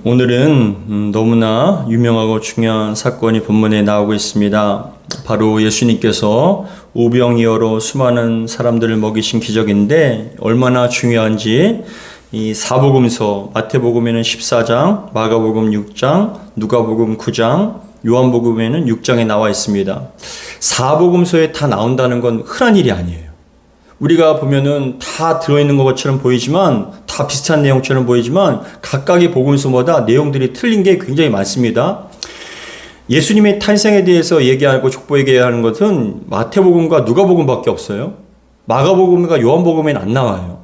오늘은 너무나 유명하고 중요한 사건이 본문에 나오고 있습니다. 바로 예수님께서 오병이어로 수많은 사람들을 먹이신 기적인데 얼마나 중요한지 이 사복음서, 마태복음에는 14장, 마가복음 6장, 누가복음 9장, 요한복음에는 6장에 나와 있습니다. 사복음서에 다 나온다는 건 흔한 일이 아니에요. 우리가 보면은 다 들어있는 것처럼 보이지만, 다 비슷한 내용처럼 보이지만 각각의 복음서마다 내용들이 틀린 게 굉장히 많습니다. 예수님의 탄생에 대해서 얘기하고 족보 얘기하는 것은 마태복음과 누가복음밖에 없어요. 마가복음과 요한복음에는 안 나와요.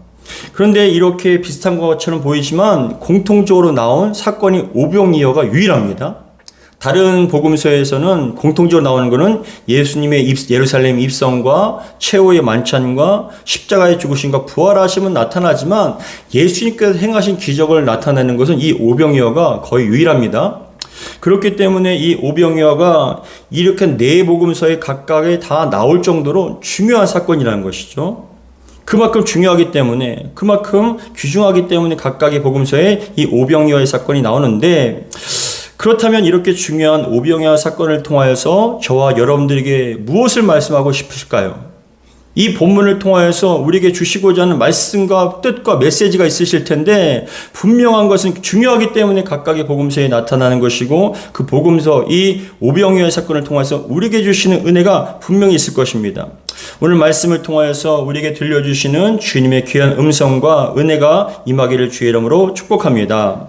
그런데 이렇게 비슷한 것처럼 보이지만 공통적으로 나온 사건이 오병이어가 유일합니다. 다른 복음서에서는 공통적으로 나오는 것은 예수님의 예루살렘 입성과 최후의 만찬과 십자가의 죽으심과 부활하심은 나타나지만 예수님께서 행하신 기적을 나타내는 것은 이 오병이어가 거의 유일합니다. 그렇기 때문에 이 오병이어가 이렇게 네 복음서에 각각에 다 나올 정도로 중요한 사건이라는 것이죠. 그만큼 중요하기 때문에, 그만큼 귀중하기 때문에 각각의 복음서에 이 오병이어의 사건이 나오는데, 그렇다면 이렇게 중요한 오병이어 사건을 통하여서 저와 여러분들에게 무엇을 말씀하고 싶으실까요? 이 본문을 통하여서 우리에게 주시고자 하는 말씀과 뜻과 메시지가 있으실 텐데, 분명한 것은 중요하기 때문에 각각의 복음서에 나타나는 것이고, 그 복음서, 이 오병이어 사건을 통해서 우리에게 주시는 은혜가 분명히 있을 것입니다. 오늘 말씀을 통하여서 우리에게 들려주시는 주님의 귀한 음성과 은혜가 임하기를 주의 이름으로 축복합니다.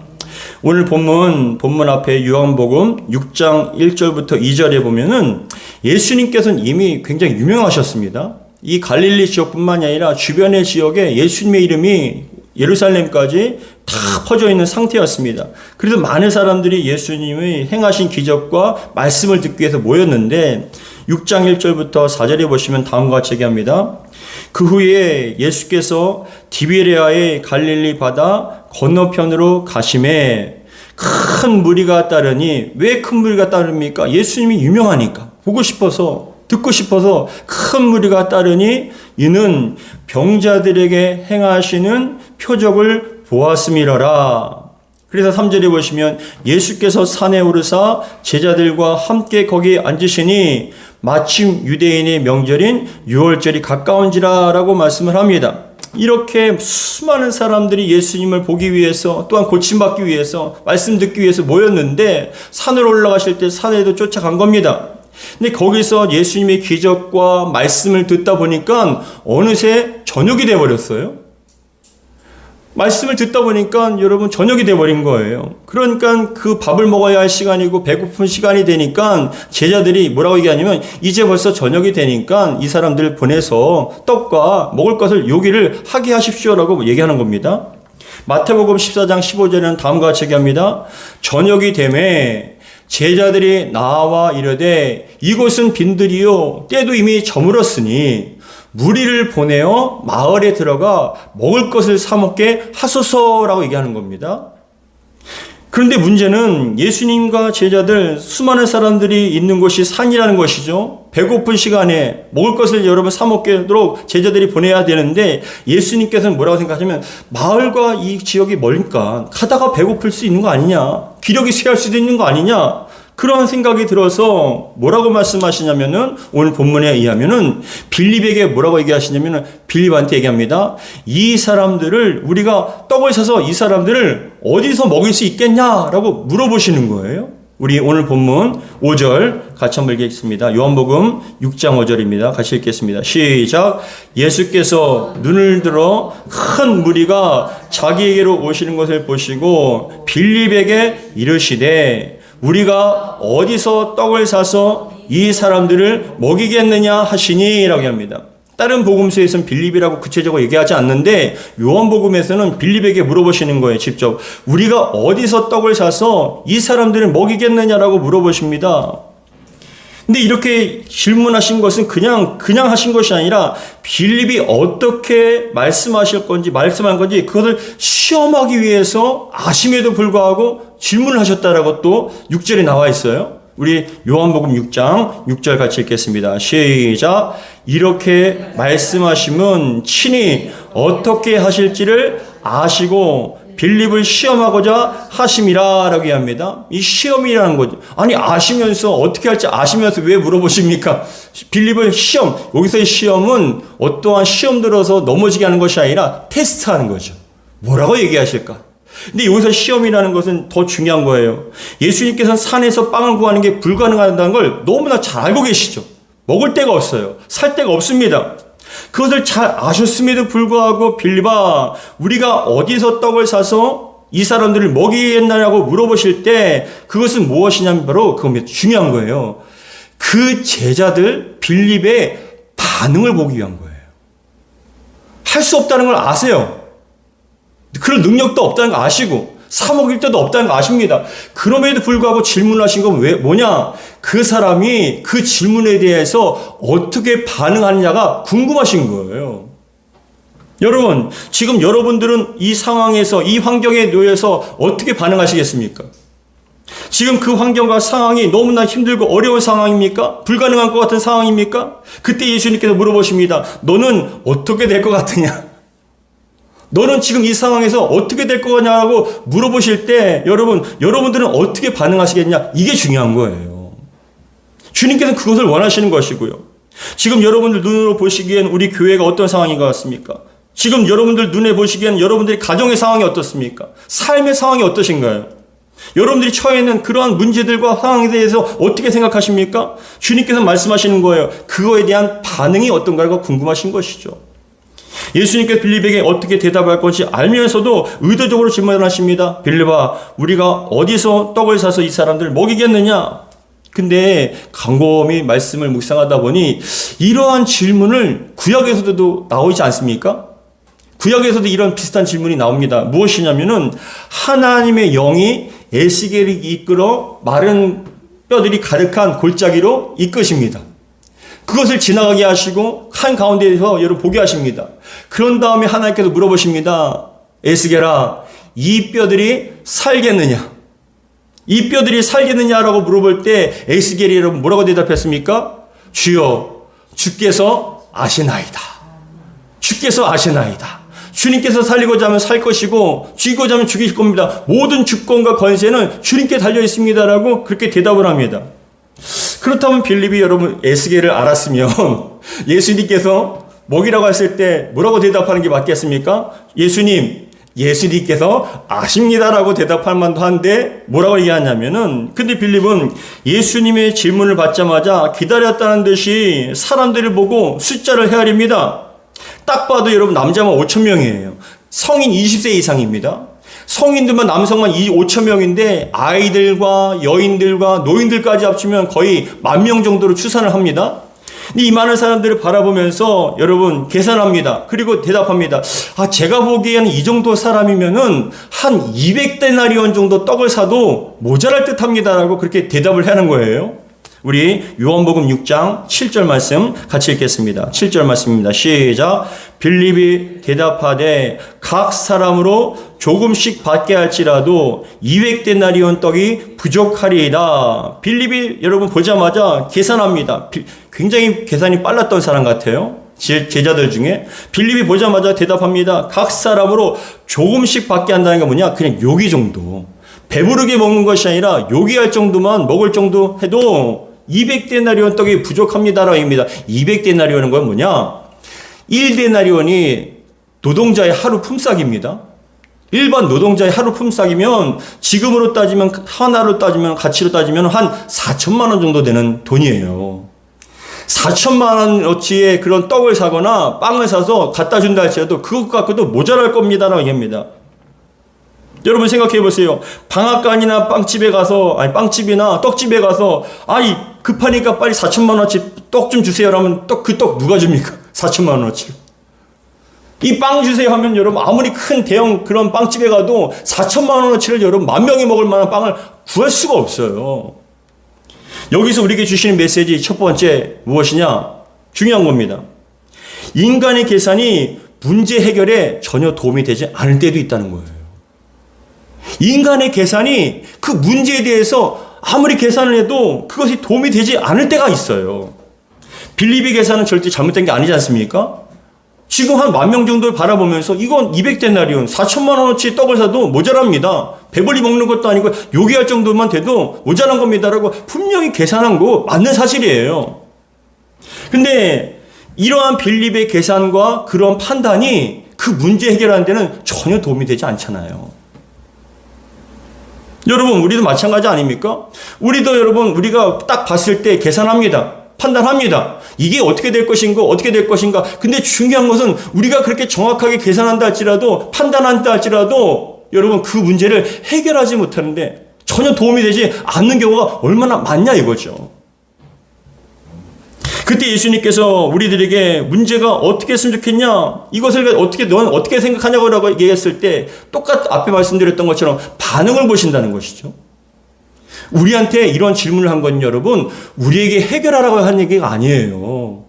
오늘 본문 앞에 요한복음 6장 1절부터 2절에 보면은 예수님께서는 이미 굉장히 유명하셨습니다. 이 갈릴리 지역뿐만이 아니라 주변의 지역에 예수님의 이름이 예루살렘까지 다 퍼져 있는 상태였습니다. 그래서 많은 사람들이 예수님의 행하신 기적과 말씀을 듣기 위해서 모였는데 6장 1절부터 4절에 보시면 다음과 같이 얘기합니다. 그 후에 예수께서 디베레아의 갈릴리 바다 건너편으로 가심에 큰 무리가 따르니, 왜 큰 무리가 따릅니까? 예수님이 유명하니까, 보고 싶어서, 듣고 싶어서 큰 무리가 따르니 이는 병자들에게 행하시는 표적을 보았음이러라. 그래서 3절에 보시면 예수께서 산에 오르사 제자들과 함께 거기에 앉으시니 마침 유대인의 명절인 유월절이 가까운지라 라고 말씀을 합니다. 이렇게 수많은 사람들이 예수님을 보기 위해서, 또한 고침받기 위해서, 말씀 듣기 위해서 모였는데 산으로 올라가실 때 산에도 쫓아간 겁니다. 근데 거기서 예수님의 기적과 말씀을 듣다 보니까 어느새 저녁이 돼버렸어요. 말씀을 듣다 보니까 여러분 저녁이 돼버린 거예요. 그러니까 그 밥을 먹어야 할 시간이고 배고픈 시간이 되니까 제자들이 뭐라고 얘기하냐면, 이제 벌써 저녁이 되니까 이 사람들 보내서 떡과 먹을 것을 요기를 하게 하십시오라고 얘기하는 겁니다. 마태복음 14장 15절에는 다음과 같이 얘기합니다. 저녁이 되매 제자들이 나와 이르되 이곳은 빈들이요 때도 이미 저물었으니 무리를 보내어 마을에 들어가 먹을 것을 사 먹게 하소서라고 얘기하는 겁니다. 그런데 문제는 예수님과 제자들, 수많은 사람들이 있는 곳이 산이라는 것이죠. 배고픈 시간에 먹을 것을 여러분 사 먹도록 제자들이 보내야 되는데, 예수님께서는 뭐라고 생각하냐면, 마을과 이 지역이 멀니까 가다가 배고플 수 있는 거 아니냐, 기력이 쇠할 수도 있는 거 아니냐, 그런 생각이 들어서 뭐라고 말씀하시냐면은, 오늘 본문에 의하면은 빌립에게 뭐라고 얘기하시냐면은, 빌립한테 얘기합니다. 이 사람들을, 우리가 떡을 사서 이 사람들을 어디서 먹일 수 있겠냐라고 물어보시는 거예요. 우리 오늘 본문 5절 같이 한번 읽겠습니다. 요한복음 6장 5절입니다. 같이 읽겠습니다. 시작. 예수께서 눈을 들어 큰 무리가 자기에게로 오시는 것을 보시고 빌립에게 이르시되 우리가 어디서 떡을 사서 이 사람들을 먹이겠느냐 하시니 라고 합니다. 다른 복음서에서는 빌립이라고 구체적으로 얘기하지 않는데 요한복음에서는 빌립에게 물어보시는 거예요. 직접 우리가 어디서 떡을 사서 이 사람들을 먹이겠느냐라고 물어보십니다. 근데 이렇게 질문하신 것은 그냥 하신 것이 아니라 빌립이 어떻게 말씀한 건지 그것을 시험하기 위해서 아심에도 불구하고 질문을 하셨다라고 또 6절에 나와 있어요. 우리 요한복음 6장 6절 같이 읽겠습니다. 시작. 이렇게 말씀하심은 친히 어떻게 하실지를 아시고 빌립을 시험하고자 하심이라 라고 합니다. 이 시험이라는 거죠. 아니 아시면서 어떻게 할지 아시면서 왜 물어보십니까? 빌립을 시험, 여기서의 시험은 어떠한 시험 들어서 넘어지게 하는 것이 아니라 테스트하는 거죠. 뭐라고 얘기하실까? 근데 여기서 시험이라는 것은 더 중요한 거예요. 예수님께서는 산에서 빵을 구하는 게 불가능하다는 걸 너무나 잘 알고 계시죠. 먹을 데가 없어요. 살 데가 없습니다. 그것을 잘 아셨음에도 불구하고 빌립아, 우리가 어디서 떡을 사서 이 사람들을 먹이겠냐고 물어보실 때 그것은 무엇이냐면 바로 그겁니다. 중요한 거예요. 그 제자들 빌립의 반응을 보기 위한 거예요. 할 수 없다는 걸 아세요. 그럴 능력도 없다는 거 아시고 사 먹일 때도 없다는 거 아십니다. 그럼에도 불구하고 질문하신 건 왜 뭐냐? 그 사람이 그 질문에 대해서 어떻게 반응하느냐가 궁금하신 거예요. 여러분, 지금 여러분들은 이 상황에서 이 환경에 놓여서 어떻게 반응하시겠습니까? 지금 그 환경과 상황이 너무나 힘들고 어려운 상황입니까? 불가능한 것 같은 상황입니까? 그때 예수님께서 물어보십니다. 너는 어떻게 될 것 같으냐? 너는 지금 이 상황에서 어떻게 될 거냐고 물어보실 때 여러분들은 어떻게 반응하시겠냐? 이게 중요한 거예요. 주님께서는 그것을 원하시는 것이고요. 지금 여러분들 눈으로 보시기엔 우리 교회가 어떤 상황인 것 같습니까? 지금 여러분들 눈에 보시기엔 여러분들의 가정의 상황이 어떻습니까? 삶의 상황이 어떠신가요? 여러분들이 처해 있는 그러한 문제들과 상황에 대해서 어떻게 생각하십니까? 주님께서 말씀하시는 거예요. 그거에 대한 반응이 어떤가가 궁금하신 것이죠. 예수님께서 빌립에게 어떻게 대답할 건지 알면서도 의도적으로 질문을 하십니다. 빌립아, 우리가 어디서 떡을 사서 이 사람들을 먹이겠느냐? 근데 곰곰이 말씀을 묵상하다 보니 이러한 질문을 구약에서도 나오지 않습니까? 구약에서도 이런 비슷한 질문이 나옵니다. 무엇이냐면은 하나님의 영이 에스겔을 이끌어 마른 뼈들이 가득한 골짜기로 이끄십니다. 그것을 지나가게 하시고 한 가운데에서 여러분 보게 하십니다. 그런 다음에 하나님께서 물어보십니다. 에스겔아, 이 뼈들이 살겠느냐? 이 뼈들이 살겠느냐라고 물어볼 때 에스겔이 여러분 뭐라고 대답했습니까? 주여, 주께서 아시나이다. 주께서 아시나이다. 주님께서 살리고자 하면 살 것이고 죽이고자 하면 죽이실 겁니다. 모든 주권과 권세는 주님께 달려 있습니다라고 그렇게 대답을 합니다. 그렇다면 빌립이 여러분 에스겔을 알았으면 예수님께서 먹이라고 했을 때 뭐라고 대답하는 게 맞겠습니까? 예수님께서 아십니다라고 대답할 만도 한데 뭐라고 얘기하냐면은 근데 빌립은 예수님의 질문을 받자마자 기다렸다는 듯이 사람들을 보고 숫자를 헤아립니다. 딱 봐도 여러분 남자만 5,000명이에요. 성인 20세 이상입니다. 성인들만 남성만 5,000명인데 아이들과 여인들과 노인들까지 합치면 거의 10,000명 정도로 추산을 합니다. 근데 이 많은 사람들을 바라보면서 여러분 계산합니다. 그리고 대답합니다. 제가 보기에는 이 정도 사람이면은 한 200데나리온 정도 떡을 사도 모자랄 듯 합니다라고 그렇게 대답을 하는 거예요. 우리 요한복음 6장 7절 말씀 같이 읽겠습니다. 7절 말씀입니다. 시작. 빌립이 대답하되 각 사람으로 조금씩 받게 할지라도 200데나리온 떡이 부족하리이다. 빌립이 여러분 보자마자 계산합니다. 굉장히 계산이 빨랐던 사람 같아요. 제자들 중에 빌립이 보자마자 대답합니다. 각 사람으로 조금씩 받게 한다는 게 뭐냐? 그냥 요기 정도. 배부르게 먹는 것이 아니라 요기할 정도만 먹을 정도 해도 200데나리온 떡이 부족합니다라고 합니다. 200데나리온은 건 뭐냐? 1데나리온이 노동자의 하루 품삯입니다. 일반 노동자의 하루 품삯이면 지금으로 따지면 하나로 따지면 가치로 따지면 한 4천만 원 정도 되는 돈이에요. 4천만 원어치의 그런 떡을 사거나 빵을 사서 갖다 준다 할지라도 그것 갖고도 모자랄 겁니다라고 얘기합니다. 여러분 생각해 보세요. 방앗간이나 빵집이나 떡집에 가서 급하니까 빨리 4천만 원어치 떡 좀 주세요 하면 그 떡 누가 줍니까? 4천만 원어치. 이 빵 주세요 하면 여러분 아무리 큰 대형 그런 빵집에 가도 4천만 원어치를 여러분 10,000명이 먹을 만한 빵을 구할 수가 없어요. 여기서 우리에게 주시는 메시지 첫 번째 무엇이냐? 중요한 겁니다. 인간의 계산이 문제 해결에 전혀 도움이 되지 않을 때도 있다는 거예요. 인간의 계산이 그 문제에 대해서 아무리 계산을 해도 그것이 도움이 되지 않을 때가 있어요. 빌립의 계산은 절대 잘못된 게 아니지 않습니까? 지금 한 10,000명 정도를 바라보면서 이건 200데나리온 4천만 원어치 떡을 사도 모자랍니다. 배불리 먹는 것도 아니고 요기할 정도만 돼도 모자란 겁니다라고 분명히 계산한 거 맞는 사실이에요. 근데 이러한 빌립의 계산과 그런 판단이 그 문제 해결하는 데는 전혀 도움이 되지 않잖아요. 여러분, 우리도 마찬가지 아닙니까? 우리도 여러분, 우리가 딱 봤을 때 계산합니다. 판단합니다. 이게 어떻게 될 것인가, 어떻게 될 것인가. 근데 중요한 것은 우리가 그렇게 정확하게 계산한다 할지라도, 판단한다 할지라도, 여러분, 그 문제를 해결하지 못하는데 전혀 도움이 되지 않는 경우가 얼마나 많냐 이거죠. 그때 예수님께서 우리들에게 문제가 어떻게 했으면 좋겠냐, 이것을 넌 어떻게 생각하냐고 얘기했을 때 앞에 말씀드렸던 것처럼 반응을 보신다는 것이죠. 우리한테 이런 질문을 한 건 여러분, 우리에게 해결하라고 한 얘기가 아니에요.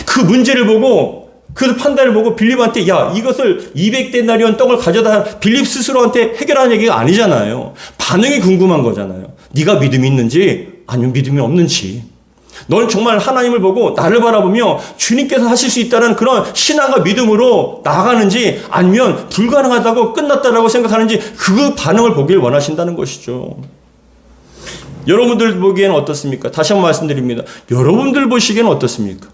그 문제를 보고, 그 판단을 보고 빌립한테 야, 이것을 200데나리온 떡을 가져다 빌립 스스로한테 해결하는 얘기가 아니잖아요. 반응이 궁금한 거잖아요. 네가 믿음이 있는지 아니면 믿음이 없는지. 너는 정말 하나님을 보고 나를 바라보며 주님께서 하실 수 있다는 그런 신앙과 믿음으로 나아가는지 아니면 불가능하다고 끝났다라고 생각하는지 그 반응을 보길 원하신다는 것이죠. 여러분들 보기에는 어떻습니까? 다시 한번 말씀드립니다. 여러분들 보시기에는 어떻습니까?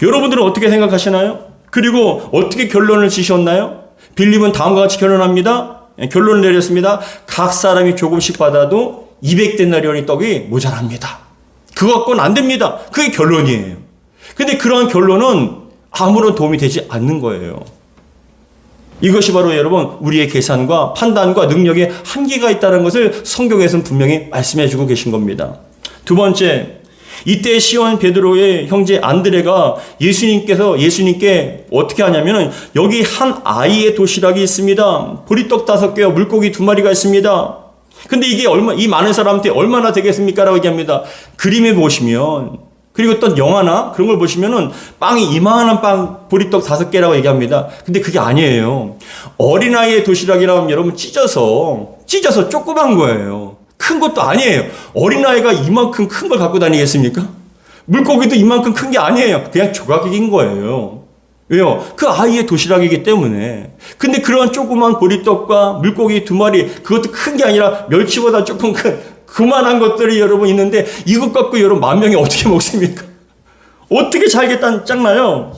여러분들은 어떻게 생각하시나요? 그리고 어떻게 결론을 지셨나요? 빌립은 다음과 같이 결론합니다. 결론을 내렸습니다. 각 사람이 조금씩 받아도 200데나리온의 떡이 모자랍니다. 그거 갖고는 안 됩니다. 그게 결론이에요. 근데 그러한 결론은 아무런 도움이 되지 않는 거예요. 이것이 바로 여러분 우리의 계산과 판단과 능력에 한계가 있다는 것을 성경에서는 분명히 말씀해 주고 계신 겁니다. 두 번째, 이때 시몬 베드로의 형제 안드레가 예수님께 어떻게 하냐면은 여기 한 아이의 도시락이 있습니다. 보리떡 5개와 물고기 2마리가 있습니다. 근데 이게 이 많은 사람한테 얼마나 되겠습니까? 라고 얘기합니다. 그림에 보시면, 그리고 어떤 영화나 그런 걸 보시면은 빵이 이만한 빵, 보리떡 5개라고 얘기합니다. 근데 그게 아니에요. 어린아이의 도시락이라고 하면 여러분 찢어서 조그만 거예요. 큰 것도 아니에요. 어린아이가 이만큼 큰 걸 갖고 다니겠습니까? 물고기도 이만큼 큰 게 아니에요. 그냥 조각인 거예요. 왜요? 그 아이의 도시락이기 때문에. 근데 그런 조그만 보리떡과 물고기 2마리, 그것도 큰 게 아니라 멸치보다 조금 큰 그만한 것들이 여러분 있는데 이것 갖고 여러분 10,000명이 어떻게 먹습니까? 어떻게 작나요?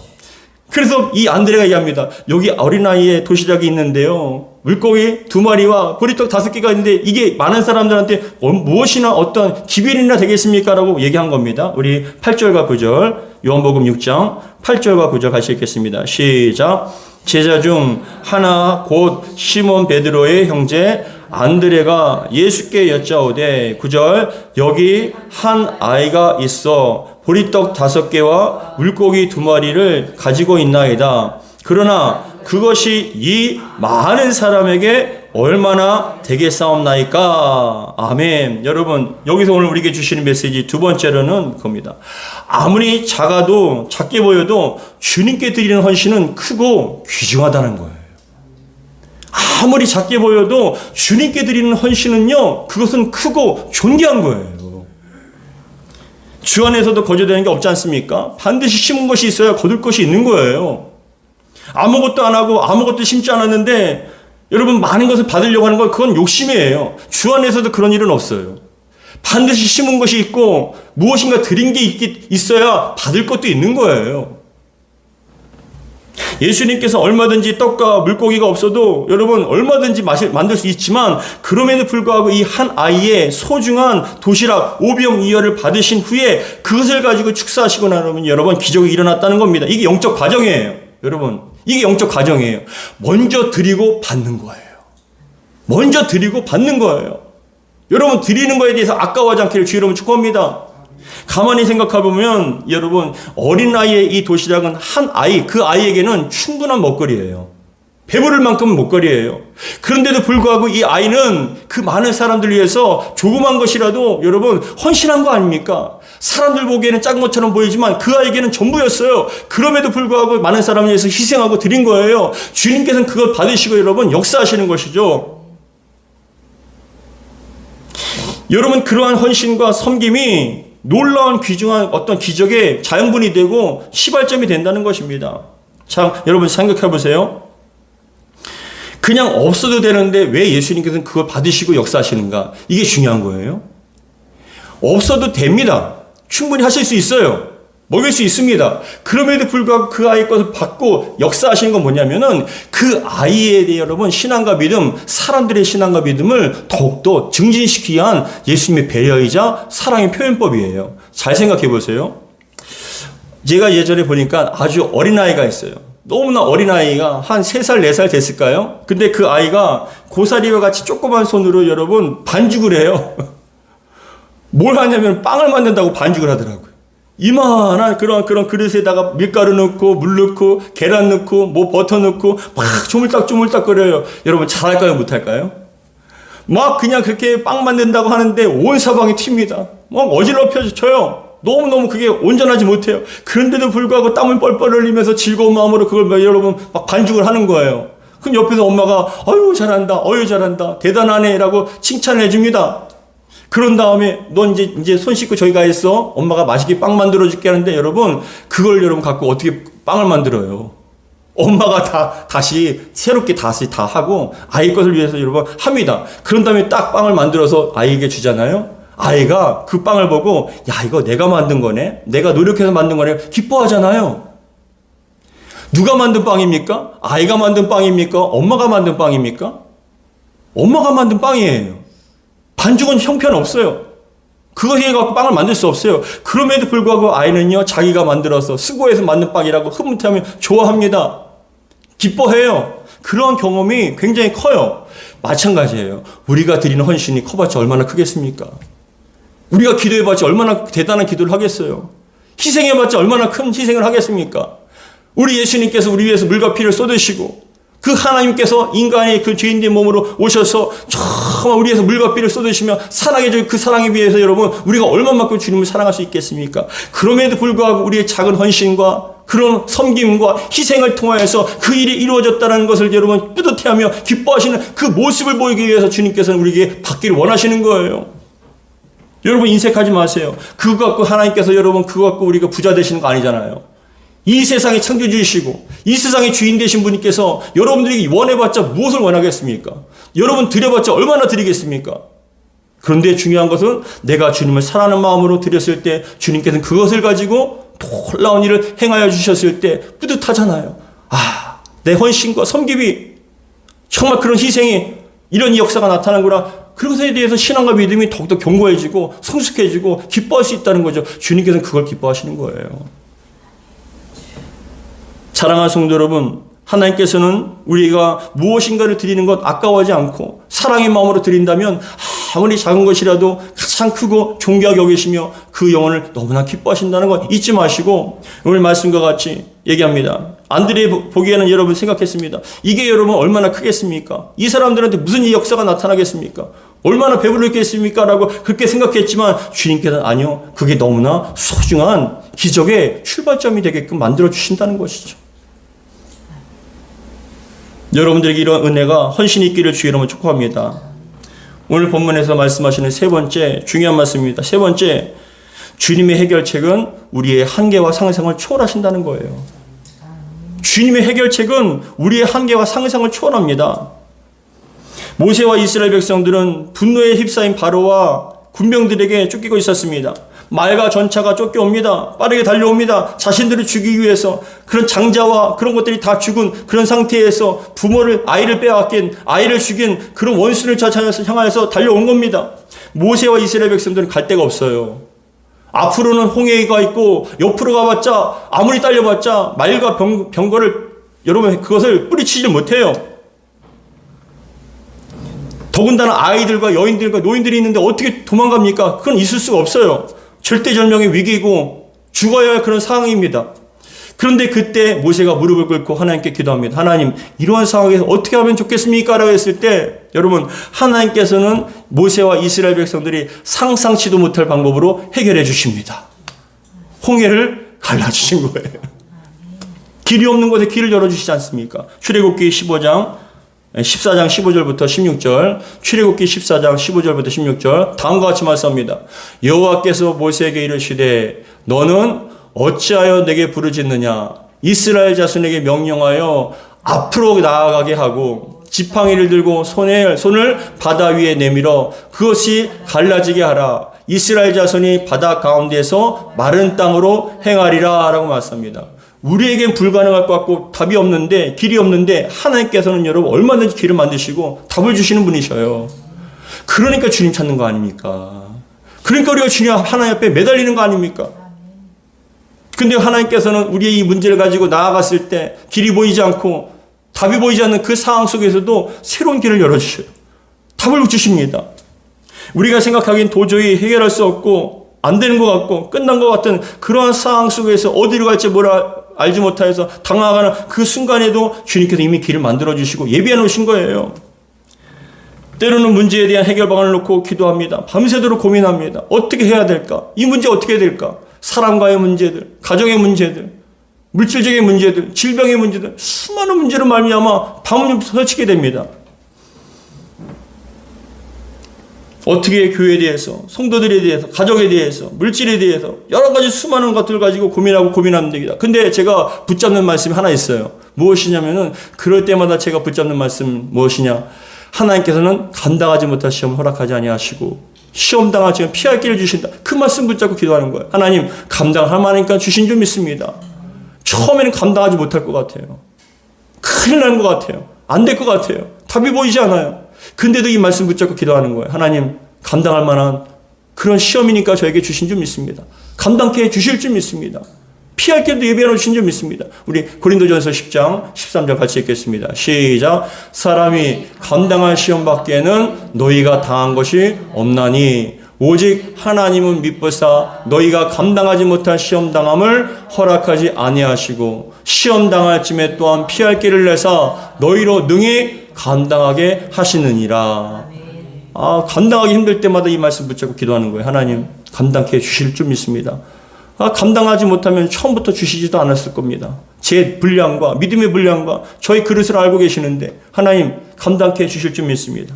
그래서 이 안드레가 얘기합니다. 여기 어린아이의 도시락이 있는데요. 물고기 2마리와 보리떡 5개가 있는데 이게 많은 사람들한테 무엇이나 어떤 기별이나 되겠습니까? 라고 얘기한 겁니다. 우리 8절과 9절, 요한복음 6장 8절과 9절 같이 읽겠습니다. 시작. 제자 중 하나 곧 시몬 베드로의 형제 안드레가 예수께 여짜오되 9절 여기 한 아이가 있어 보리떡 5개와 물고기 2마리를 가지고 있나이다. 그러나 그것이 이 많은 사람에게 얼마나 되겠사옵나이까. 아멘. 여러분, 여기서 오늘 우리에게 주시는 메시지 두 번째로는 겁니다. 아무리 작게 보여도 주님께 드리는 헌신은 크고 귀중하다는 거예요. 아무리 작게 보여도 주님께 드리는 헌신은요, 그것은 크고 존귀한 거예요. 주 안에서도 거저되는 게 없지 않습니까? 반드시 심은 것이 있어야 거둘 것이 있는 거예요. 아무것도 안 하고 아무것도 심지 않았는데 여러분 많은 것을 받으려고 하는 건 그건 욕심이에요. 주 안에서도 그런 일은 없어요. 반드시 심은 것이 있고 무엇인가 드린 게 있어야 받을 것도 있는 거예요. 예수님께서 얼마든지 떡과 물고기가 없어도 여러분 얼마든지 만들 수 있지만 그럼에도 불구하고 이 한 아이의 소중한 도시락 오병이어를 받으신 후에 그것을 가지고 축사하시고 나면 여러분 기적이 일어났다는 겁니다. 이게 영적 과정이에요. 여러분 이게 영적 과정이에요. 먼저 드리고 받는 거예요. 먼저 드리고 받는 거예요. 여러분 드리는 거에 대해서 아까워하지 않기를 주의 이름으로 축복합니다. 가만히 생각해보면 여러분 어린아이의 이 도시락은 한 아이, 그 아이에게는 충분한 먹거리예요. 배부를 만큼은 먹거리예요. 그런데도 불구하고 이 아이는 그 많은 사람들 위해서 조그만 것이라도 여러분 헌신한 거 아닙니까? 사람들 보기에는 작은 것처럼 보이지만 그 아이에게는 전부였어요. 그럼에도 불구하고 많은 사람을 위해서 희생하고 드린 거예요. 주님께서는 그걸 받으시고 여러분 역사하시는 것이죠. 여러분 그러한 헌신과 섬김이 놀라운 귀중한 어떤 기적의 자양분이 되고 시발점이 된다는 것입니다. 참, 여러분 생각해 보세요. 그냥 없어도 되는데 왜 예수님께서는 그걸 받으시고 역사하시는가? 이게 중요한 거예요. 없어도 됩니다. 충분히 하실 수 있어요. 먹일 수 있습니다. 그럼에도 불구하고 그 아이의 것을 받고 역사하시는 건 뭐냐면은 그 아이에 대해 여러분 신앙과 믿음, 사람들의 신앙과 믿음을 더욱더 증진시키기 위한 예수님의 배려이자 사랑의 표현법이에요. 잘 생각해 보세요. 제가 예전에 보니까 아주 어린아이가 있어요. 너무나 어린아이가 한 3살, 4살 됐을까요? 근데 그 아이가 고사리와 같이 조그만 손으로 여러분 반죽을 해요. 뭘 하냐면 빵을 만든다고 반죽을 하더라고요. 이만한 그런 그릇에다가 밀가루 넣고 물 넣고 계란 넣고 뭐 버터 넣고 막 조물딱조물딱 끓여요. 여러분 잘할까요? 못할까요? 막 그냥 그렇게 빵 만든다고 하는데 온 사방이 튑니다. 막 어질러펴져요. 너무너무 그게 온전하지 못해요. 그런데도 불구하고 땀을 뻘뻘 흘리면서 즐거운 마음으로 그걸 여러분 막 반죽을 하는 거예요. 그럼 옆에서 엄마가 어유 잘한다, 어유 잘한다, 대단하네 라고 칭찬을 해줍니다. 그런 다음에 너 이제 손 씻고 저기 가 있어. 엄마가 맛있게 빵 만들어 줄게 하는데 여러분 그걸 여러분 갖고 어떻게 빵을 만들어요? 엄마가 다시 새롭게 다시 다 하고 아이 것을 위해서 여러분 합니다. 그런 다음에 딱 빵을 만들어서 아이에게 주잖아요. 아이가 그 빵을 보고 야 이거 내가 만든 거네. 내가 노력해서 만든 거네. 기뻐하잖아요. 누가 만든 빵입니까? 아이가 만든 빵입니까? 엄마가 만든 빵입니까? 엄마가 만든 빵이에요. 반죽은 형편없어요. 그것에 갖고 빵을 만들 수 없어요. 그럼에도 불구하고 아이는요, 자기가 만들어서 수고해서 만든 빵이라고 흐뭇하면 좋아합니다. 기뻐해요. 그런 경험이 굉장히 커요. 마찬가지예요. 우리가 드리는 헌신이 커봤자 얼마나 크겠습니까? 우리가 기도해봤자 얼마나 대단한 기도를 하겠어요? 희생해봤자 얼마나 큰 희생을 하겠습니까? 우리 예수님께서 우리 위해서 물과 피를 쏟으시고 그 하나님께서 인간의 그 죄인된 몸으로 오셔서 정말 우리에서 물과 피를 쏟으시며 사랑해 줄 그 사랑에 비해서 여러분 우리가 얼마만큼 주님을 사랑할 수 있겠습니까? 그럼에도 불구하고 우리의 작은 헌신과 그런 섬김과 희생을 통하여서 그 일이 이루어졌다는 것을 여러분 뿌듯해하며 기뻐하시는 그 모습을 보이기 위해서 주님께서는 우리에게 받기를 원하시는 거예요. 여러분 인색하지 마세요. 그거 갖고 하나님께서 여러분 그거 갖고 우리가 부자 되시는 거 아니잖아요. 이 세상의 창조주이시고 이 세상의 주인 되신 분께서 여러분들에게 원해봤자 무엇을 원하겠습니까? 여러분 드려봤자 얼마나 드리겠습니까? 그런데 중요한 것은 내가 주님을 사랑하는 마음으로 드렸을 때 주님께서는 그것을 가지고 놀라운 일을 행하여 주셨을 때 뿌듯하잖아요. 아, 내 헌신과 섬김이 정말 그런 희생이 이런 역사가 나타나는구나. 그것에 대해서 신앙과 믿음이 더욱더 견고해지고 성숙해지고 기뻐할 수 있다는 거죠. 주님께서는 그걸 기뻐하시는 거예요. 사랑하는 성도 여러분, 하나님께서는 우리가 무엇인가를 드리는 것 아까워하지 않고 사랑의 마음으로 드린다면 아무리 작은 것이라도 가장 크고 존귀하게 여기시며 그 영혼을 너무나 기뻐하신다는 거 잊지 마시고 오늘 말씀과 같이 얘기합니다. 안드레 보기에는 여러분 생각했습니다. 이게 여러분 얼마나 크겠습니까? 이 사람들한테 무슨 역사가 나타나겠습니까? 얼마나 배부르겠습니까? 라고 그렇게 생각했지만 주님께서는 아니요. 그게 너무나 소중한 기적의 출발점이 되게끔 만들어 주신다는 것이죠. 여러분들에게 이런 은혜가 헌신이 있기를 주의 이름으로 축복합니다. 오늘 본문에서 말씀하시는 세 번째 중요한 말씀입니다. 세 번째, 주님의 해결책은 우리의 한계와 상상을 초월하신다는 거예요. 주님의 해결책은 우리의 한계와 상상을 초월합니다. 모세와 이스라엘 백성들은 분노에 휩싸인 바로와 군병들에게 쫓기고 있었습니다. 말과 전차가 쫓겨옵니다. 빠르게 달려옵니다. 자신들을 죽이기 위해서 그런 장자와 그런 것들이 다 죽은 그런 상태에서 아이를 빼앗긴, 아이를 죽인 그런 원수를 향하여서 달려온 겁니다. 모세와 이스라엘 백성들은 갈 데가 없어요. 앞으로는 홍해가 있고 옆으로 가봤자 아무리 달려봤자 말과 병거를 여러분 그것을 뿌리치지 못해요. 더군다나 아이들과 여인들과 노인들이 있는데 어떻게 도망갑니까? 그건 있을 수가 없어요. 절대절명의 위기이고 죽어야 할 그런 상황입니다. 그런데 그때 모세가 무릎을 꿇고 하나님께 기도합니다. 하나님, 이러한 상황에서 어떻게 하면 좋겠습니까? 라고 했을 때 여러분 하나님께서는 모세와 이스라엘 백성들이 상상치도 못할 방법으로 해결해 주십니다. 홍해를 갈라주신 거예요. 길이 없는 곳에 길을 열어주시지 않습니까? 출애굽기 15장 14장 15절부터 16절, 출애굽기 14장 15절부터 16절 다음과 같이 말씀합니다. 여호와께서 모세에게 이르시되 너는 어찌하여 내게 부르짖느냐? 이스라엘 자손에게 명령하여 앞으로 나아가게 하고 지팡이를 들고 손을 바다 위에 내밀어 그것이 갈라지게 하라. 이스라엘 자손이 바다 가운데에서 마른 땅으로 행하리라 라고 말씀합니다. 우리에겐 불가능할 것 같고 답이 없는데 길이 없는데 하나님께서는 여러분 얼마든지 길을 만드시고 답을 주시는 분이셔요. 그러니까 주님 찾는 거 아닙니까? 그러니까 우리가 주님 하나님 앞에 매달리는 거 아닙니까? 근데 하나님께서는 우리의 이 문제를 가지고 나아갔을 때 길이 보이지 않고 답이 보이지 않는 그 상황 속에서도 새로운 길을 열어주셔요. 답을 주십니다. 우리가 생각하기엔 도저히 해결할 수 없고 안 되는 것 같고 끝난 것 같은 그러한 상황 속에서 어디로 갈지 알지 못하여서 당황하는 그 순간에도 주님께서 이미 길을 만들어주시고 예비해 놓으신 거예요. 때로는 문제에 대한 해결 방안을 놓고 기도합니다. 밤새도록 고민합니다. 어떻게 해야 될까? 이 문제 어떻게 해야 될까? 사람과의 문제들, 가정의 문제들, 물질적인 문제들, 질병의 문제들, 수많은 문제로 말미암아 밤을 설치게 됩니다. 어떻게 교회에 대해서, 성도들에 대해서, 가족에 대해서, 물질에 대해서 여러 가지 수많은 것들을 가지고 고민하면 됩니다. 근데 제가 붙잡는 말씀이 하나 있어요. 무엇이냐면은 그럴 때마다 제가 붙잡는 말씀 무엇이냐? 하나님께서는 감당하지 못할 시험을 허락하지 아니하시고 시험 당하지만 피할 길을 주신다. 그 말씀 붙잡고 기도하는 거예요. 하나님 감당할 만하니까 주신 줄 믿습니다. 처음에는 감당하지 못할 것 같아요. 큰일 나는 것 같아요. 안 될 것 같아요. 답이 보이지 않아요. 근데도 이 말씀 붙잡고 기도하는 거예요. 하나님 감당할 만한 그런 시험이니까 저에게 주신 줄 믿습니다. 감당케 해 주실 줄 믿습니다. 피할 길도 예비해 주신 줄 믿습니다. 우리 고린도전서 10장 13절 같이 읽겠습니다. 시작. 사람이 감당할 시험 밖에는 너희가 당한 것이 없나니 오직 하나님은 미쁘사 너희가 감당하지 못할 시험 당함을 허락하지 아니하시고 시험 당할 쯤에 또한 피할 길을 내사 너희로 능히 감당하게 하시느니라. 감당하기 힘들 때마다 이 말씀 붙잡고 기도하는 거예요. 하나님 감당케 해 주실 줄 믿습니다. 감당하지 못하면 처음부터 주시지도 않았을 겁니다. 제 분량과 믿음의 분량과 저희 그릇을 알고 계시는데 하나님 감당케 해 주실 줄 믿습니다.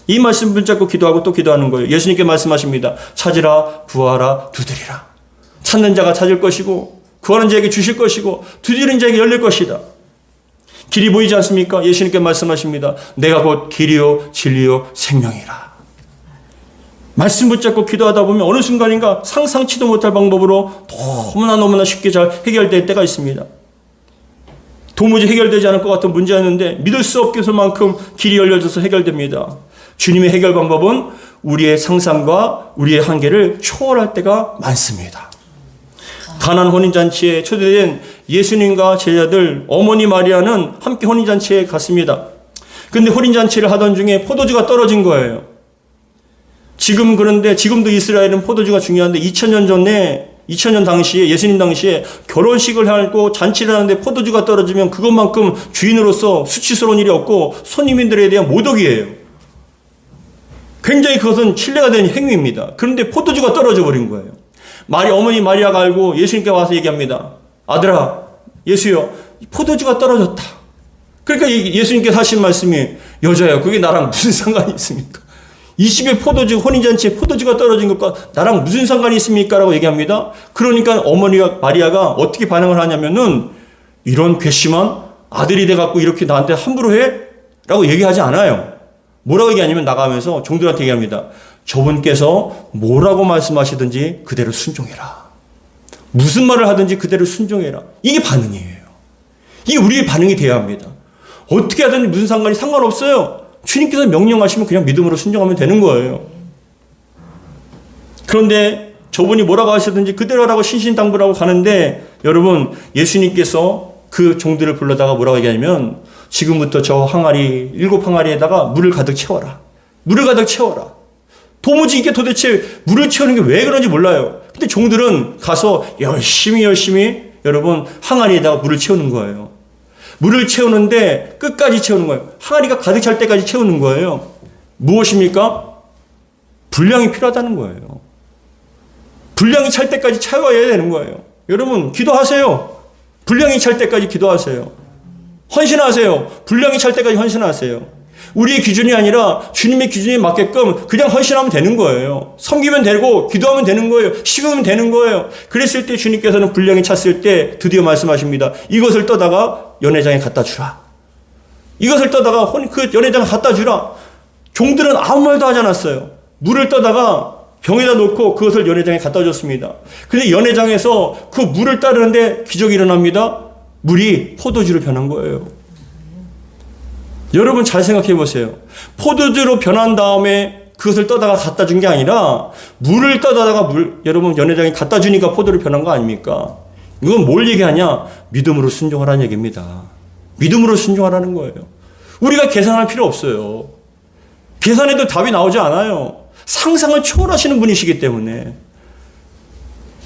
이 말씀 붙잡고 기도하고 또 기도하는 거예요. 예수님께 말씀하십니다. 찾으라 구하라 두드리라. 찾는 자가 찾을 것이고 구하는 자에게 주실 것이고 두드리는 자에게 열릴 것이다. 길이 보이지 않습니까? 예수님께 말씀하십니다. 내가 곧 길이요 진리요 생명이라. 말씀 붙잡고 기도하다 보면 어느 순간인가 상상치도 못할 방법으로 너무나 쉽게 잘 해결될 때가 있습니다. 도무지 해결되지 않을 것 같은 문제였는데 믿을 수 없겠을 만큼 길이 열려져서 해결됩니다. 주님의 해결 방법은 우리의 상상과 우리의 한계를 초월할 때가 많습니다. 가나안 혼인잔치에 초대된 예수님과 제자들 어머니 마리아는 함께 혼인잔치에 갔습니다. 근데 혼인잔치를 하던 중에 포도주가 떨어진 거예요. 그런데 지금도 이스라엘은 포도주가 중요한데 2000년 당시에 예수님 당시에 결혼식을 하고 잔치를 하는데 포도주가 떨어지면 그것만큼 주인으로서 수치스러운 일이 없고 손님들에 대한 모독이에요. 굉장히 그것은 신뢰가 되는 행위입니다. 그런데 포도주가 떨어져 버린 거예요. 어머니 마리아가 알고 예수님께 와서 얘기합니다. 아들아, 예수여, 포도주가 떨어졌다. 그러니까 예수님께서 하신 말씀이 여자야, 그게 나랑 무슨 상관이 있습니까? 이 집에 혼인잔치에 포도주가 떨어진 것과 나랑 무슨 상관이 있습니까? 라고 얘기합니다. 그러니까 어머니가 마리아가 어떻게 반응을 하냐면은 이런 괘씸한 아들이 돼갖고 이렇게 나한테 함부로 해? 라고 얘기하지 않아요. 뭐라고 얘기하냐면 나가면서 종들한테 얘기합니다. 저분께서 뭐라고 말씀하시든지 그대로 순종해라. 무슨 말을 하든지 그대로 순종해라. 이게 반응이에요. 이게 우리의 반응이 돼야 합니다. 어떻게 하든지 무슨 상관없어요. 주님께서 명령하시면 그냥 믿음으로 순종하면 되는 거예요. 그런데 저분이 뭐라고 하시든지 그대로 하라고 신신당부라고 가는데 여러분 예수님께서 그 종들을 불러다가 뭐라고 얘기하냐면 지금부터 저 항아리 7항아리에다가 물을 가득 채워라. 물을 가득 채워라. 도무지 이게 도대체 물을 채우는 게 왜 그런지 몰라요. 근데 종들은 가서 열심히 여러분 항아리에다가 물을 채우는 거예요. 물을 채우는데 끝까지 채우는 거예요. 항아리가 가득 찰 때까지 채우는 거예요. 무엇입니까? 분량이 필요하다는 거예요. 분량이 찰 때까지 채워야 되는 거예요. 여러분 기도하세요. 분량이 찰 때까지 기도하세요. 헌신하세요. 분량이 찰 때까지 헌신하세요. 우리의 기준이 아니라 주님의 기준에 맞게끔 그냥 헌신하면 되는 거예요. 섬기면 되고 기도하면 되는 거예요. 식으면 되는 거예요. 그랬을 때 주님께서는 분량이 찼을 때 드디어 말씀하십니다. 이것을 떠다가 연회장에 갖다 주라. 이것을 떠다가 그 연회장에 갖다 주라. 종들은 아무 말도 하지 않았어요. 물을 떠다가 병에다 놓고 그것을 연회장에 갖다 줬습니다. 근데 연회장에서 그 물을 따르는데 기적이 일어납니다. 물이 포도주로 변한 거예요. 여러분 잘 생각해 보세요. 포도주로 변한 다음에 그것을 떠다가 갖다 준 게 아니라 물을 떠다가 여러분 연회장에 갖다 주니까 포도로 변한 거 아닙니까? 이건 뭘 얘기하냐? 믿음으로 순종하라는 얘기입니다. 믿음으로 순종하라는 거예요. 우리가 계산할 필요 없어요. 계산해도 답이 나오지 않아요. 상상을 초월하시는 분이시기 때문에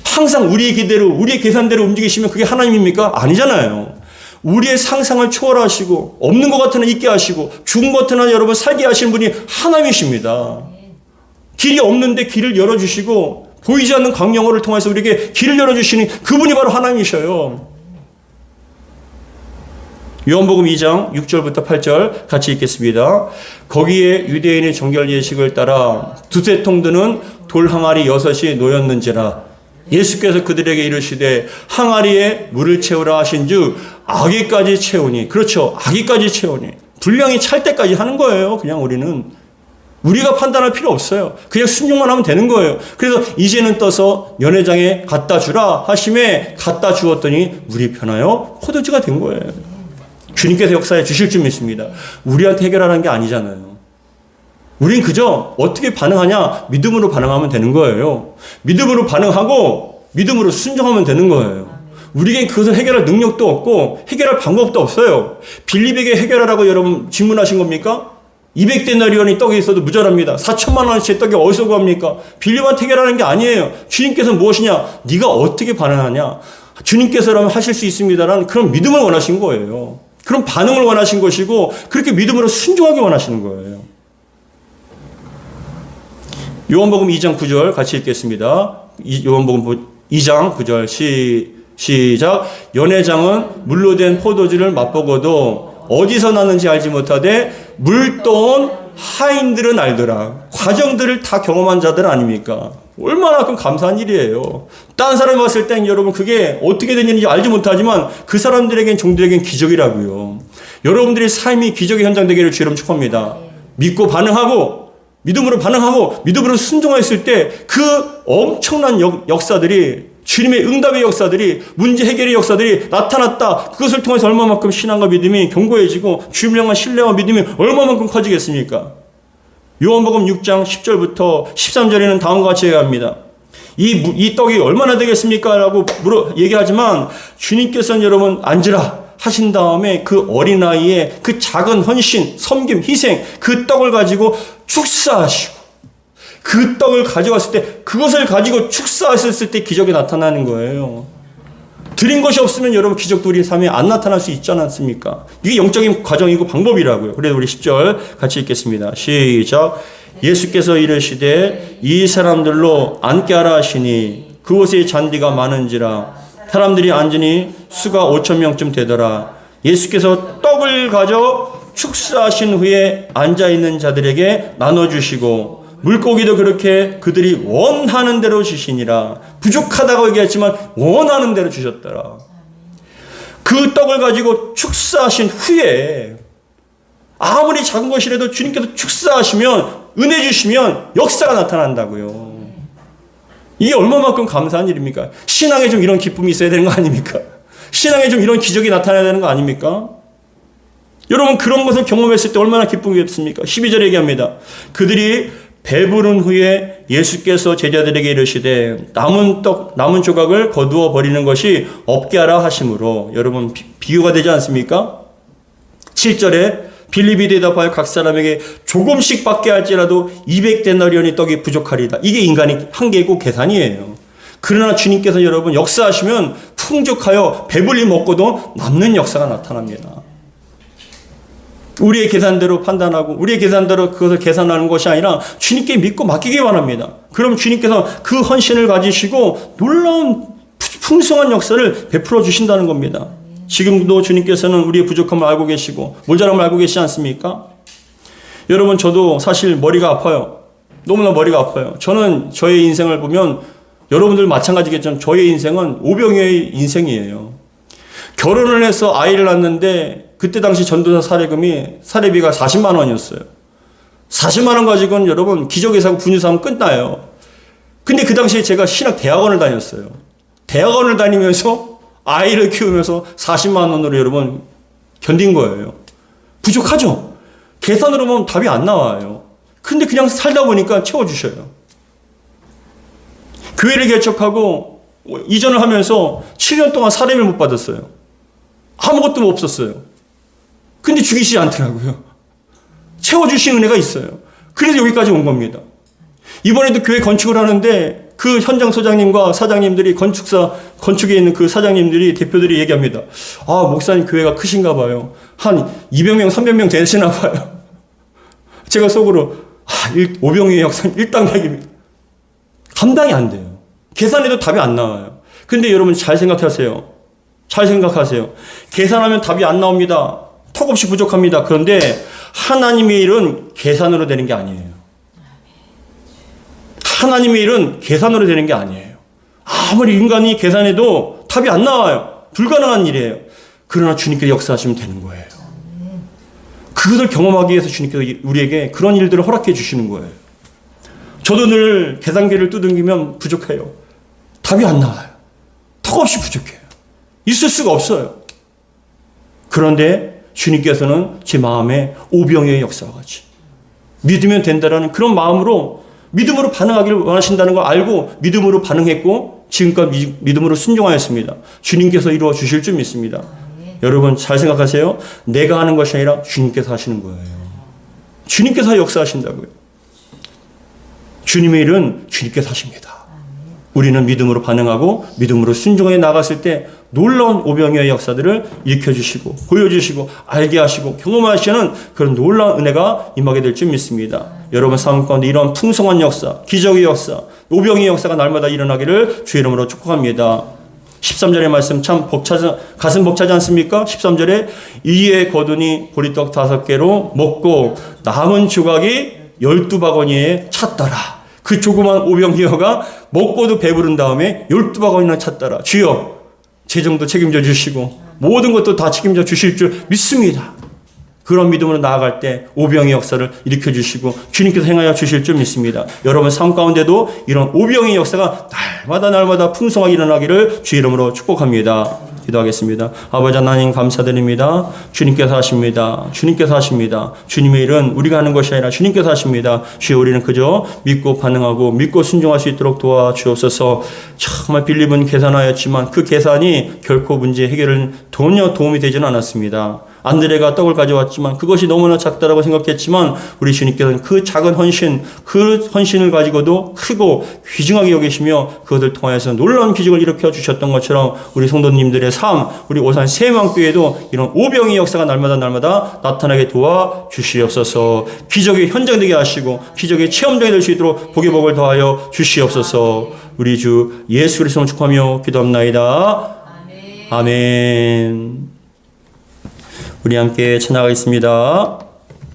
항상 우리의 기대로 우리의 계산대로 움직이시면 그게 하나님입니까? 아니잖아요. 우리의 상상을 초월하시고 없는 것 같으나 있게 하시고 죽은 것 같으나 여러분 살게 하시는 분이 하나님이십니다. 길이 없는데 길을 열어주시고 보이지 않는 광명호를 통해서 우리에게 길을 열어주시는 그분이 바로 하나님이셔요. 요한복음 2장 6절부터 8절 같이 읽겠습니다. 거기에 유대인의 정결 예식을 따라 두세 통 드는 돌 항아리 6이 놓였는지라. 예수께서 그들에게 이르시되 항아리에 물을 채우라 하신즉 아기까지 채우니. 그렇죠. 아기까지 채우니. 분량이 찰 때까지 하는 거예요. 그냥 우리가 판단할 필요 없어요. 그냥 순종만 하면 되는 거예요. 그래서 이제는 떠서 연회장에 갖다 주라 하심에 갖다 주었더니 물이 변하여 포도주가 된 거예요. 주님께서 역사해 주실 줄 믿습니다. 우리한테 해결하는 게 아니잖아요. 우린 그저 어떻게 반응하냐? 믿음으로 반응하면 되는 거예요. 믿음으로 반응하고 믿음으로 순종하면 되는 거예요. 우리에겐 그것을 해결할 능력도 없고 해결할 방법도 없어요. 빌립에게 해결하라고 여러분 질문하신 겁니까? 200데나리온이 떡에 있어도 무절합니다. 4천만 원어치의 떡이 어디서 구합니까? 빌립한테 해결하는 게 아니에요. 주님께서 무엇이냐? 네가 어떻게 반응하냐? 주님께서라면 하실 수 있습니다라는 그런 믿음을 원하신 거예요. 그런 반응을 원하신 것이고 그렇게 믿음으로 순종하게 원하시는 거예요. 요한복음 2장 9절 같이 읽겠습니다. 요한복음 2장 9절 시작. 연회장은 물로 된 포도주를 맛보고도 어디서 나는지 알지 못하되 물떠온 하인들은 알더라. 과정들을 다 경험한 자들 아닙니까? 얼마나 감사한 일이에요. 다른 사람이 봤을 땐 여러분 그게 어떻게 된 일인지 알지 못하지만 그 사람들에겐 종들에겐 기적이라고요. 여러분들의 삶이 기적의 현장 되기를 주님 축복합니다. 믿고 반응하고 믿음으로 반응하고 믿음으로 순종했을 때 그 엄청난 역사들이 주님의 응답의 역사들이 문제 해결의 역사들이 나타났다. 그것을 통해서 얼마만큼 신앙과 믿음이 견고해지고 주님을 향한 신뢰와 믿음이 얼마만큼 커지겠습니까? 요한복음 6장 10절부터 13절에는 다음과 같이 얘기합니다. 이 떡이 얼마나 되겠습니까? 라고 얘기하지만 주님께서는 여러분 앉으라 하신 다음에 그 어린아이의 그 작은 헌신, 섬김, 희생 그 떡을 가지고 축사하시고 그 떡을 가져왔을 때 그것을 가지고 축사하셨을 때 기적이 나타나는 거예요. 드린 것이 없으면 여러분 기적도 우리 삶에 안 나타날 수 있지 않습니까? 이게 영적인 과정이고 방법이라고요. 그래서 우리 10절 같이 읽겠습니다. 시작. 예수께서 이르시되 이 사람들로 앉게 하라 하시니 그곳에 잔디가 많은지라 사람들이 앉으니 수가 5,000명쯤 되더라. 예수께서 떡을 가져 축사하신 후에 앉아있는 자들에게 나눠주시고 물고기도 그렇게 그들이 원하는 대로 주시니라. 부족하다고 얘기했지만 원하는 대로 주셨더라. 그 떡을 가지고 축사하신 후에 아무리 작은 것이라도 주님께서 축사하시면 은혜 주시면 역사가 나타난다고요. 이게 얼마만큼 감사한 일입니까? 신앙에 좀 이런 기쁨이 있어야 되는 거 아닙니까? 신앙에 좀 이런 기적이 나타나야 되는 거 아닙니까? 여러분 그런 것을 경험했을 때 얼마나 기쁨이겠습니까? 12절 얘기합니다. 그들이 배부른 후에 예수께서 제자들에게 이르시되 남은 조각을 거두어 버리는 것이 없게 하라 하심으로. 여러분 비유가 되지 않습니까? 7절에 빌립이 대답하여 각 사람에게 조금씩 받게 할지라도 200데나리온의 떡이 부족하리다. 이게 인간의 한계고 계산이에요. 그러나 주님께서 여러분 역사하시면 풍족하여 배불리 먹고도 남는 역사가 나타납니다. 우리의 계산대로 판단하고 우리의 계산대로 그것을 계산하는 것이 아니라 주님께 믿고 맡기기 바랍니다. 그럼 주님께서 그 헌신을 가지시고 놀라운 풍성한 역사를 베풀어 주신다는 겁니다. 지금도 주님께서는 우리의 부족함을 알고 계시고 모자람을 알고 계시지 않습니까? 여러분, 저도 사실 머리가 아파요. 너무나 머리가 아파요. 저는 저의 인생을 보면 여러분들 마찬가지겠지만 저의 인생은 오병이어의 인생이에요. 결혼을 해서 아이를 낳았는데 그때 당시 전도사 사례비가 40만 원이었어요. 40만 원 가지고는 여러분 기저귀사고 분유사하면 끝나요. 근데 그 당시에 제가 신학 대학원을 다녔어요. 대학원을 다니면서 아이를 키우면서 40만 원으로 여러분 견딘 거예요. 부족하죠? 계산으로 보면 답이 안 나와요. 근데 그냥 살다 보니까 채워주셔요. 교회를 개척하고 이전을 하면서 7년 동안 사례를 못 받았어요. 아무것도 없었어요. 근데 죽이시지 않더라고요. 채워주신 은혜가 있어요. 그래서 여기까지 온 겁니다. 이번에도 교회 건축을 하는데 그 현장 소장님과 사장님들이 건축에 있는 그 사장님들이 대표들이 얘기합니다. 아, 목사님 교회가 크신가 봐요. 한 200명, 300명 되시나 봐요. 제가 속으로 오병이어 역사님 일당백입니다. 감당이 안 돼요. 계산해도 답이 안 나와요. 근데 여러분 잘 생각하세요. 잘 생각하세요. 계산하면 답이 안 나옵니다. 턱없이 부족합니다. 그런데 하나님의 일은 계산으로 되는 게 아니에요. 하나님의 일은 계산으로 되는 게 아니에요. 아무리 인간이 계산해도 답이 안 나와요. 불가능한 일이에요. 그러나 주님께서 역사하시면 되는 거예요. 그것을 경험하기 위해서 주님께서 우리에게 그런 일들을 허락해 주시는 거예요. 저도 늘 계산기를 두들기면 부족해요. 답이 안 나와요. 턱없이 부족해요. 있을 수가 없어요. 그런데 주님께서는 제 마음에 오병이어의 역사와 같이 믿으면 된다라는 그런 마음으로 믿음으로 반응하기를 원하신다는 걸 알고 믿음으로 반응했고 지금까지 믿음으로 순종하였습니다. 주님께서 이루어 주실 줄 믿습니다. 여러분 잘 생각하세요. 내가 하는 것이 아니라 주님께서 하시는 거예요. 주님께서 역사하신다고요. 주님의 일은 주님께서 하십니다. 우리는 믿음으로 반응하고 믿음으로 순종해 나갔을 때 놀라운 오병이어의 역사들을 일으켜주시고 보여주시고 알게 하시고 경험하시는 그런 놀라운 은혜가 임하게 될 줄 믿습니다. 여러분 삶 가운데 이런 풍성한 역사, 기적의 역사, 오병이어의 역사가 날마다 일어나기를 주의 이름으로 축복합니다. 13절의 말씀 참 가슴 벅차지 않습니까? 13절에 이에 거두니 보리떡 5개로 먹고 남은 조각이 12바구니에 찼더라. 그 조그만 오병이어가 먹고도 배부른 다음에 12바구니나 찼더라. 주여 재정도 책임져 주시고 모든 것도 다 책임져 주실 줄 믿습니다. 그런 믿음으로 나아갈 때 오병의 역사를 일으켜 주시고 주님께서 행하여 주실 줄 믿습니다. 여러분 삶 가운데도 이런 오병의 역사가 날마다 풍성하게 일어나기를 주의 이름으로 축복합니다. 기도하겠습니다. 아버지 하나님 감사드립니다. 주님께서 하십니다. 주님께서 하십니다. 주님의 일은 우리가 하는 것이 아니라 주님께서 하십니다. 주여 우리는 그저 믿고 반응하고 믿고 순종할 수 있도록 도와주옵소서. 정말 빌립은 계산하였지만 그 계산이 결코 문제 해결은 전혀 도움이 되지는 않았습니다. 안드레가 떡을 가져왔지만 그것이 너무나 작다라고 생각했지만 우리 주님께서는 그 작은 헌신, 그 헌신을 가지고도 크고 귀중하게 여기시며 그것을 통해서 놀라운 기적을 일으켜 주셨던 것처럼 우리 성도님들의 삶, 우리 오산 세망교회도 이런 오병의 역사가 날마다 나타나게 도와주시옵소서. 기적의 현장 되게 하시고 기적의 체험장이 될 수 있도록 복의 복을 더하여 주시옵소서. 우리 주 예수 그리스도를 축복하며 기도합나이다. 아멘. 우리 함께 찬양하겠습니다.